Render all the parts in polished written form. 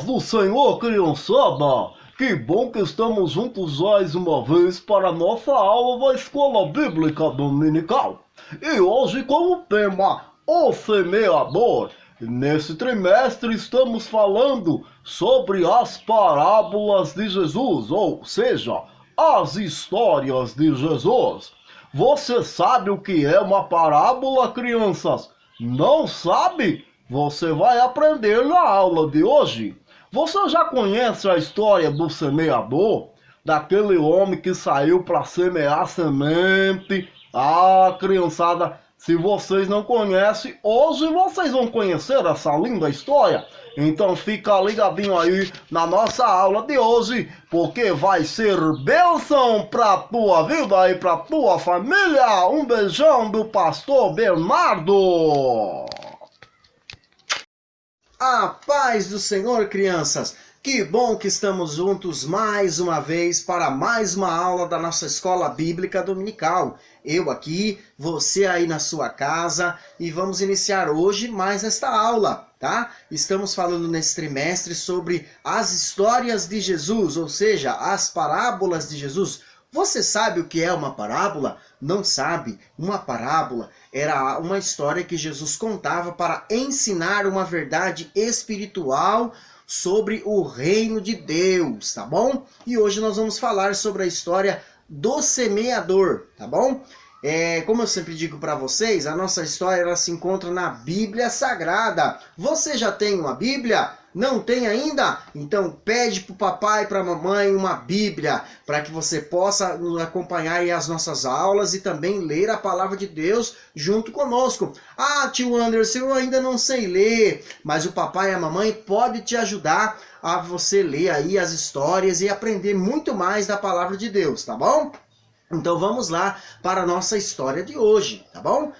paz do Senhor, criançada! Que bom que estamos juntos mais uma vez para a nossa aula da Escola Bíblica Dominical. E hoje com o tema O Semeador. Nesse trimestre estamos falando sobre as parábolas de Jesus, ou seja, as histórias de Jesus. Você sabe o que é uma parábola, crianças? Não sabe? Você vai aprender na aula de hoje. Você já conhece a história do semeador? Daquele homem que saiu para semear semente? Ah, criançada, se vocês não conhecem, hoje vocês vão conhecer essa linda história. Então fica ligadinho aí na nossa aula de hoje, porque vai ser bênção pra tua vida e pra tua família. Um beijão do pastor Bernardo. A paz do Senhor, crianças! Que bom que estamos juntos mais uma vez para mais uma aula da nossa Escola Bíblica Dominical. Eu aqui, você aí na sua casa, e vamos iniciar hoje mais esta aula, tá? Estamos falando nesse trimestre sobre as histórias de Jesus, ou seja, as parábolas de Jesus. Você sabe o que é uma parábola? Não sabe? Uma parábola era uma história que Jesus contava para ensinar uma verdade espiritual sobre o reino de Deus, tá bom? E hoje nós vamos falar sobre a história do semeador, tá bom? Como eu sempre digo para vocês, a nossa história ela se encontra na Bíblia Sagrada. Você já tem uma Bíblia? Não tem ainda? Então pede para o papai e para a mamãe uma Bíblia, para que você possa nos acompanhar aí as nossas aulas e também ler a palavra de Deus junto conosco. Ah, tio Anderson, eu ainda não sei ler, mas o papai e a mamãe podem te ajudar a você ler aí as histórias e aprender muito mais da palavra de Deus, tá bom? Então vamos lá para a nossa história de hoje, tá bom?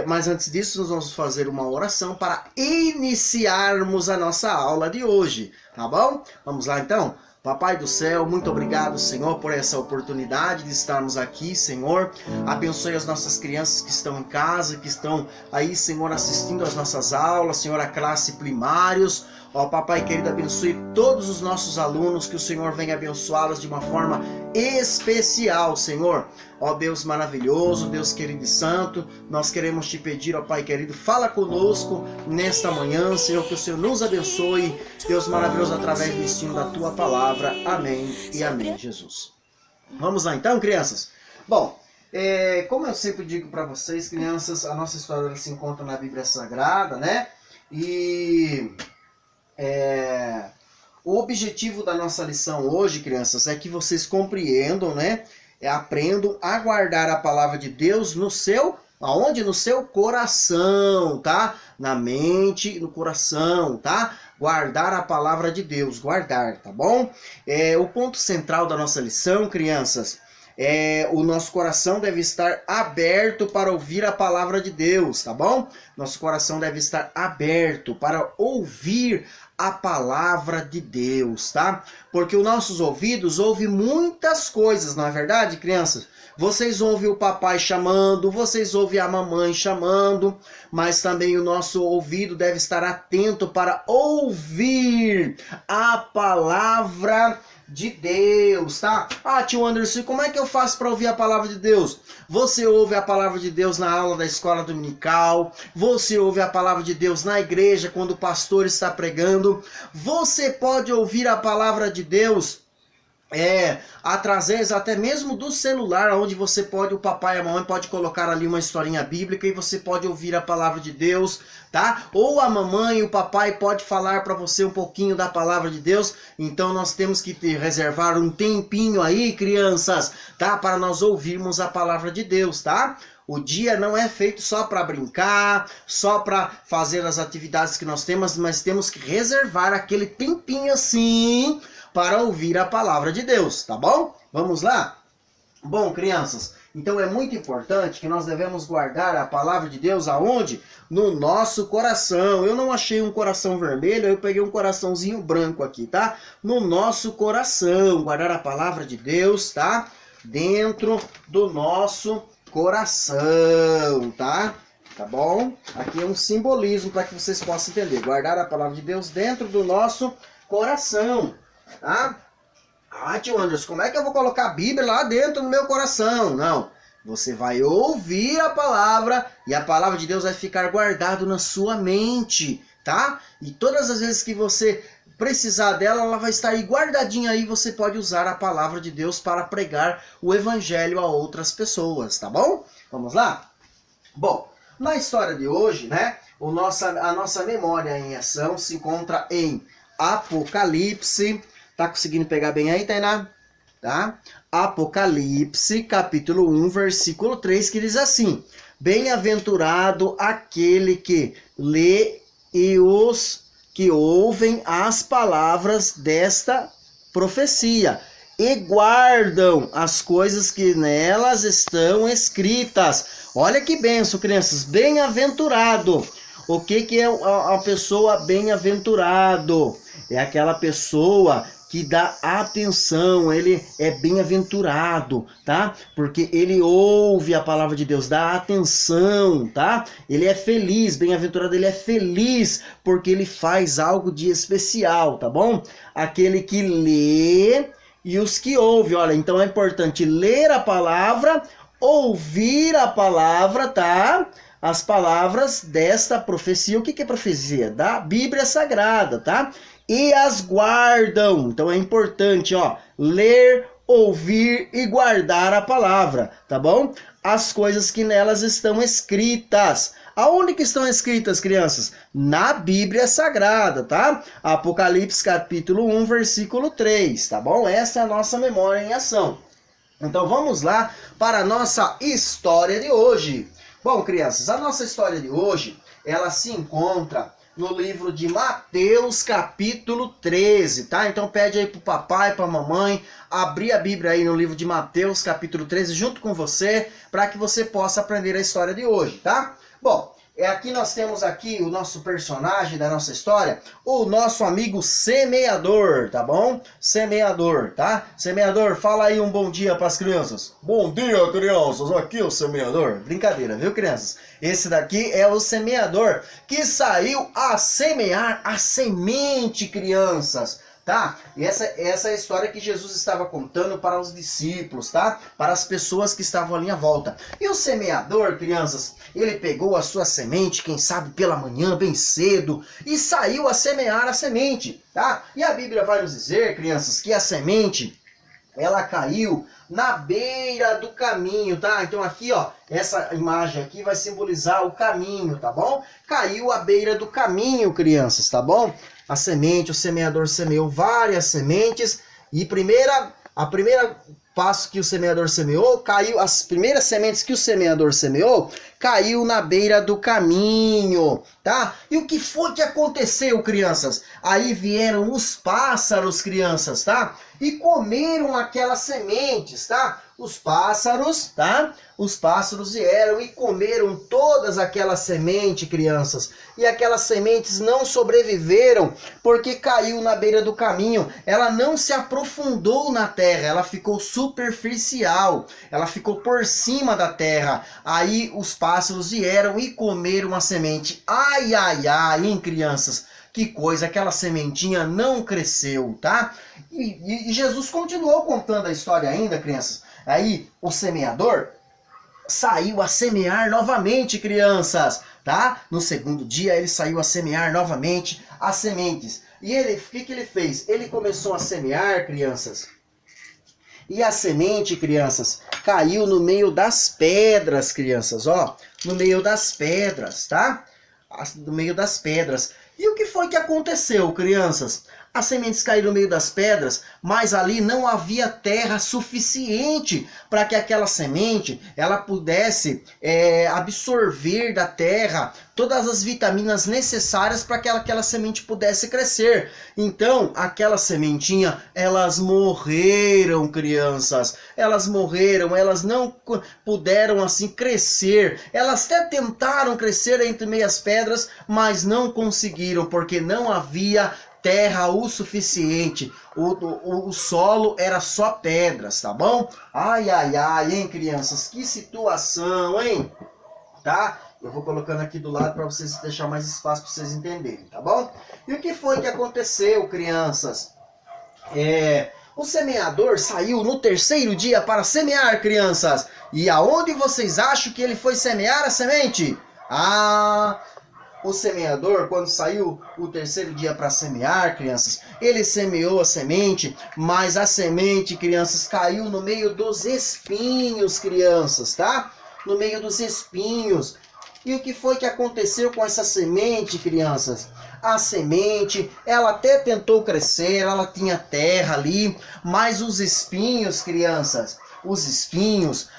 Mas antes disso, nós vamos fazer uma oração para iniciarmos a nossa aula de hoje, tá bom? Vamos lá então? Papai do céu, muito obrigado, Senhor, por essa oportunidade de estarmos aqui, Senhor. Abençoe as nossas crianças que estão em casa, que estão aí, Senhor, assistindo às nossas aulas, Senhor, a classe primários. Ó, papai querido, abençoe todos os nossos alunos, que o Senhor venha abençoá-los de uma forma especial, Senhor. Ó Deus maravilhoso, Deus querido e santo, nós queremos te pedir, ó Pai querido, fala conosco nesta manhã, Senhor, que o Senhor nos abençoe, Deus maravilhoso, através do ensino da tua palavra. Amém e amém, Jesus. Vamos lá então, crianças? Bom, como eu sempre digo para vocês, crianças, a nossa história se encontra na Bíblia Sagrada, né? E o objetivo da nossa lição hoje, crianças, é que vocês compreendam, né? Aprendam a guardar a palavra de Deus no seu, aonde? No seu coração, tá? Na mente, no coração, tá? Guardar a palavra de Deus, guardar, tá bom? O ponto central da nossa lição, crianças, o nosso coração deve estar aberto para ouvir a palavra de Deus, tá bom? Nosso coração deve estar aberto para ouvir a palavra de Deus, tá? Porque os nossos ouvidos ouvem muitas coisas, não é verdade, crianças? Vocês ouvem o papai chamando, vocês ouvem a mamãe chamando, mas também o nosso ouvido deve estar atento para ouvir a palavra de Deus, tá? Ah, tio Anderson, como é que eu faço para ouvir a palavra de Deus? Você ouve a palavra de Deus na aula da escola dominical, você ouve a palavra de Deus na igreja quando o pastor está pregando, você pode ouvir a palavra de Deus através até mesmo do celular, onde você pode, o papai e a mamãe pode colocar ali uma historinha bíblica e você pode ouvir a palavra de Deus, tá? Ou a mamãe e o papai pode falar para você um pouquinho da palavra de Deus. Então nós temos que reservar um tempinho aí, crianças, tá? Para nós ouvirmos a palavra de Deus, tá? O dia não é feito só para brincar, só para fazer as atividades que nós temos, mas temos que reservar aquele tempinho assim para ouvir a palavra de Deus, tá bom? Vamos lá? Bom, crianças, então é muito importante que nós devemos guardar a palavra de Deus aonde? No nosso coração. Eu não achei um coração vermelho, eu peguei um coraçãozinho branco aqui, tá? No nosso coração, guardar a palavra de Deus, tá? Dentro do nosso coração, tá? Tá bom? Aqui é um simbolismo para que vocês possam entender. Guardar a palavra de Deus dentro do nosso coração, tá? Ah, tio Anderson, como é que eu vou colocar a Bíblia lá dentro do meu coração? Não, você vai ouvir a palavra e a palavra de Deus vai ficar guardada na sua mente, tá? E todas as vezes que você precisar dela, ela vai estar aí guardadinha aí, você pode usar a palavra de Deus para pregar o evangelho a outras pessoas, tá bom? Vamos lá? Bom, na história de hoje, né, a nossa memória em ação se encontra em Apocalipse. Tá conseguindo pegar bem aí, Tainá? Tá? Apocalipse, capítulo 1, versículo 3, que diz assim: Bem-aventurado aquele que lê e os que ouvem as palavras desta profecia e guardam as coisas que nelas estão escritas. Olha que benção, crianças. Bem-aventurado. O que é a pessoa bem-aventurado? É aquela pessoa que dá atenção, ele é bem-aventurado, tá? Porque ele ouve a palavra de Deus, dá atenção, tá? Ele é feliz, bem-aventurado, ele é feliz porque ele faz algo de especial, tá bom? Aquele que lê e os que ouvem, olha, então é importante ler a palavra, ouvir a palavra, tá? As palavras desta profecia. O que é profecia? Da Bíblia Sagrada, tá? E as guardam. Então é importante, ó, ler, ouvir e guardar a palavra, tá bom? As coisas que nelas estão escritas. Aonde que estão escritas, crianças? Na Bíblia Sagrada, tá? Apocalipse capítulo 1, versículo 3, tá bom? Essa é a nossa memória em ação. Então vamos lá para a nossa história de hoje. Bom, crianças, a nossa história de hoje, ela se encontra no livro de Mateus, capítulo 13, tá? Então pede aí pro papai, pra mamãe, abrir a Bíblia aí no livro de Mateus, capítulo 13, junto com você, para que você possa aprender a história de hoje, tá? Bom, aqui nós temos aqui o nosso personagem da nossa história, o nosso amigo semeador, tá bom? Semeador, tá? Semeador, fala aí um bom dia para as crianças. Bom dia, crianças. Aqui é o semeador. Brincadeira, viu, crianças? Esse daqui é o semeador que saiu a semear a semente, crianças. Tá? E essa é a história que Jesus estava contando para os discípulos, tá? Para as pessoas que estavam ali à volta. E o semeador, crianças, ele pegou a sua semente, quem sabe pela manhã, bem cedo, e saiu a semear a semente, tá? E a Bíblia vai nos dizer, crianças, que a semente, ela caiu na beira do caminho, tá? Então aqui, ó, essa imagem aqui vai simbolizar o caminho, tá bom? Caiu à beira do caminho, crianças, tá bom? A semente, o semeador semeou várias sementes e a primeira passo que o semeador semeou, caiu, as primeiras sementes que o semeador semeou, caiu na beira do caminho, tá? E o que foi que aconteceu, crianças? Aí vieram os pássaros, crianças, tá? E comeram aquelas sementes, tá? Os pássaros, tá? Os pássaros vieram e comeram todas aquelas sementes, crianças. E aquelas sementes não sobreviveram porque caiu na beira do caminho. Ela não se aprofundou na terra, ela ficou superficial. Ela ficou por cima da terra. Aí os pássaros vieram e comeram a semente. Ai, ai, ai, hein, crianças? Que coisa, aquela sementinha não cresceu, tá? E Jesus continuou contando a história ainda, crianças. Aí o semeador saiu a semear novamente, crianças, tá? No segundo dia ele saiu a semear novamente as sementes. E ele, o que ele fez? Ele começou a semear, crianças. E a semente, crianças, caiu no meio das pedras, crianças, ó. No meio das pedras, tá? No meio das pedras. E o que foi que aconteceu, crianças? As sementes caíram no meio das pedras, mas ali não havia terra suficiente para que aquela semente ela pudesse absorver da terra todas as vitaminas necessárias para que aquela semente pudesse crescer. Então, aquela sementinha, elas morreram, crianças. Elas morreram, elas não puderam assim crescer. Elas até tentaram crescer entre meias pedras, mas não conseguiram, porque não havia terra o suficiente, o solo era só pedras, tá bom? Ai, ai, ai, hein, crianças, que situação, hein? Tá? Eu vou colocando aqui do lado para vocês deixar mais espaço para vocês entenderem, tá bom? E o que foi que aconteceu, crianças? O semeador saiu no terceiro dia para semear, crianças. E aonde vocês acham que ele foi semear a semente? O semeador, quando saiu o terceiro dia para semear, crianças, ele semeou a semente, mas a semente, crianças, caiu no meio dos espinhos, crianças, tá? No meio dos espinhos. E o que foi que aconteceu com essa semente, crianças? A semente, ela até tentou crescer, ela tinha terra ali, mas os espinhos, crianças, os espinhos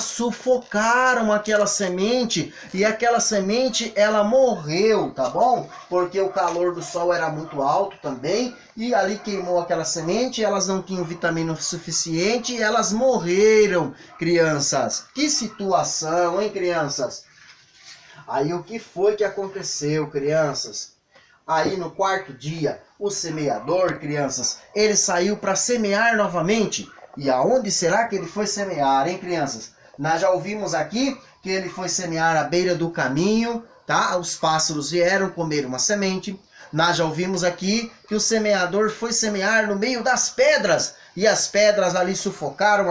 sufocaram aquela semente, e aquela semente, ela morreu, tá bom? Porque o calor do sol era muito alto também, e ali queimou aquela semente, elas não tinham vitamina suficiente, e elas morreram, crianças. Que situação, hein, crianças? Aí o que foi que aconteceu, crianças? Aí no quarto dia, o semeador, crianças, ele saiu para semear novamente. E aonde será que ele foi semear, hein, crianças? Nós já ouvimos aqui que ele foi semear à beira do caminho, tá? Os pássaros vieram comer uma semente. Nós já ouvimos aqui que o semeador foi semear no meio das pedras. E as pedras ali sufocaram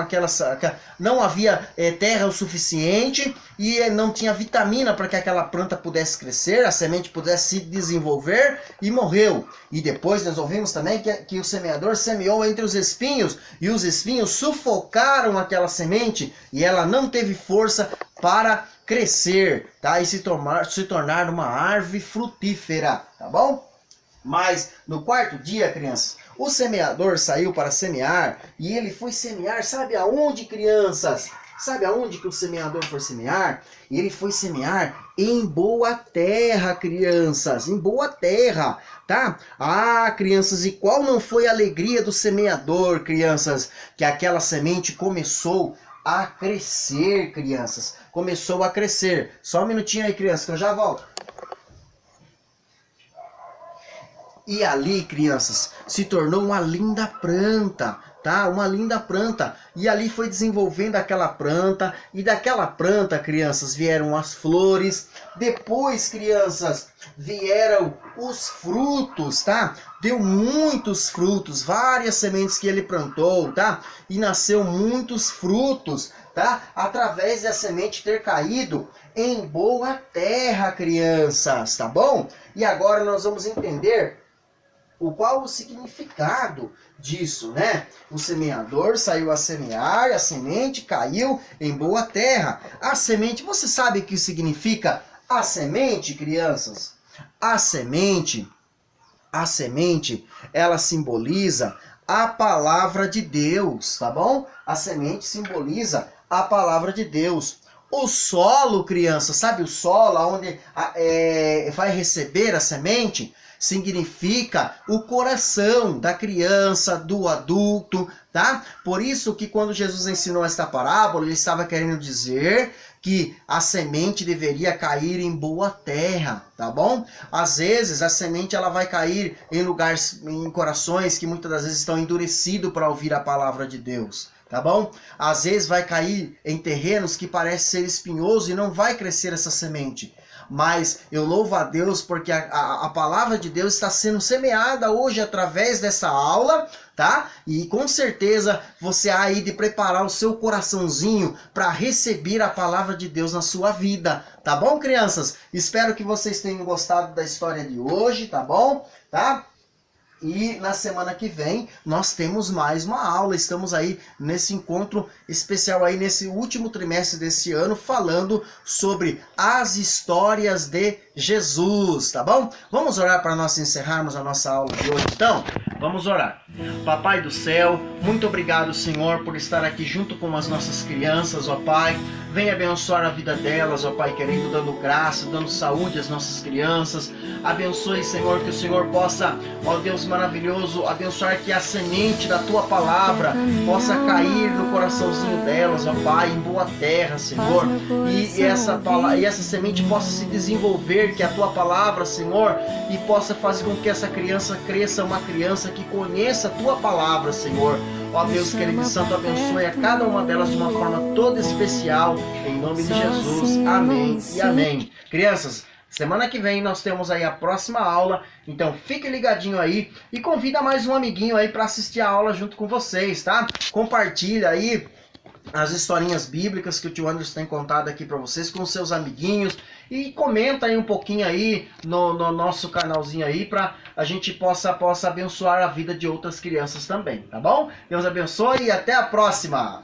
não havia terra o suficiente e não tinha vitamina para que aquela planta pudesse crescer, a semente pudesse se desenvolver e morreu. E depois nós ouvimos também que o semeador semeou entre os espinhos e os espinhos sufocaram aquela semente e ela não teve força para crescer, tá? E se tornar uma árvore frutífera, tá bom? Mas no quarto dia, crianças, o semeador saiu para semear e ele foi semear, sabe aonde, crianças? Sabe aonde que o semeador foi semear? Ele foi semear em boa terra, crianças, em boa terra, tá? Crianças, e qual não foi a alegria do semeador, crianças? Que aquela semente começou a crescer, crianças. Começou a crescer. Só um minutinho aí, crianças, que eu já volto. E ali, crianças, se tornou uma linda planta, tá? Uma linda planta. E ali foi desenvolvendo aquela planta. E daquela planta, crianças, vieram as flores. Depois, crianças, vieram os frutos, tá? Deu muitos frutos, várias sementes que ele plantou, tá? E nasceu muitos frutos, tá? Através da semente ter caído em boa terra, crianças, tá bom? E agora nós vamos entender qual o significado disso, né? O semeador saiu a semear, a semente caiu em boa terra. A semente, você sabe o que significa a semente, crianças? A semente, ela simboliza a palavra de Deus, tá bom? A semente simboliza a palavra de Deus. O solo, criança, sabe o solo onde vai receber a semente? Significa o coração da criança, do adulto, tá? Por isso que quando Jesus ensinou esta parábola, ele estava querendo dizer que a semente deveria cair em boa terra, tá bom? Às vezes a semente ela vai cair em lugares, em corações que muitas das vezes estão endurecidos para ouvir a palavra de Deus, tá bom? Às vezes vai cair em terrenos que parece ser espinhoso e não vai crescer essa semente. Mas eu louvo a Deus porque a palavra de Deus está sendo semeada hoje através dessa aula, tá? E com certeza você há aí de preparar o seu coraçãozinho para receber a palavra de Deus na sua vida, tá bom, crianças? Espero que vocês tenham gostado da história de hoje, tá bom? Tá? E na semana que vem nós temos mais uma aula. Estamos aí nesse encontro especial aí nesse último trimestre desse ano falando sobre as histórias de Jesus, tá bom? Vamos orar para nós encerrarmos a nossa aula de hoje, então? Vamos orar. Papai do céu, muito obrigado, Senhor, por estar aqui junto com as nossas crianças, ó Pai. Venha abençoar a vida delas, ó Pai querido, dando graça, dando saúde às nossas crianças. Abençoe, Senhor, que o Senhor possa, ó Deus maravilhoso, abençoar que a semente da Tua palavra possa cair no coraçãozinho delas, ó Pai, em boa terra, Senhor. E essa semente possa se desenvolver, que a Tua palavra, Senhor, e possa fazer com que essa criança cresça uma criança que conheça a Tua palavra, Senhor. Ó Deus querido e santo, abençoe a cada uma delas de uma forma toda especial, em nome de Jesus. Amém e amém. Crianças, semana que vem nós temos aí a próxima aula, então fique ligadinho aí e convida mais um amiguinho aí para assistir a aula junto com vocês, tá? Compartilha aí as historinhas bíblicas que o tio Anderson tem contado aqui para vocês com seus amiguinhos e comenta aí um pouquinho aí no nosso canalzinho aí para a gente possa abençoar a vida de outras crianças também, tá bom? Deus abençoe e até a próxima!